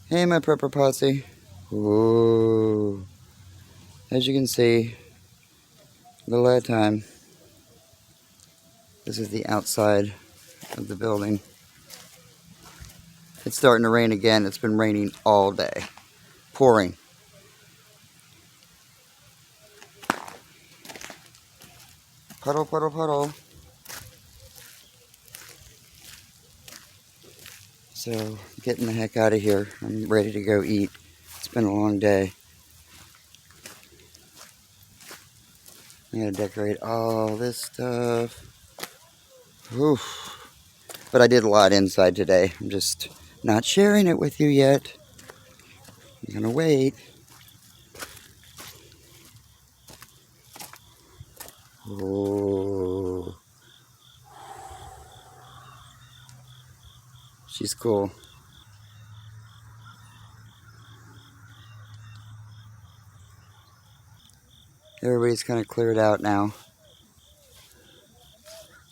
Hey, my prepper posse. Ooh. As you can see, a little at a time. This is the outside of the building. It's starting to rain again. It's been raining all day. Pouring. Puddle, puddle, puddle. So, getting the heck out of here. I'm ready to go eat. It's been a long day. I'm gonna decorate all this stuff. Oof. But I did a lot inside today. I'm just not sharing it with you yet. I'm gonna wait. Oh, she's cool. Everybody's kind of cleared out now.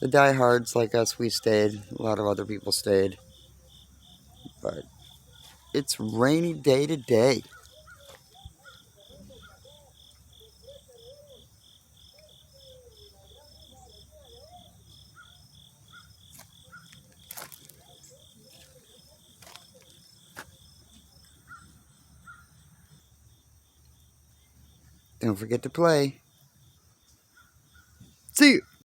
The diehards like us, we stayed. A lot of other people stayed. But it's rainy day today. Don't forget to play. See you.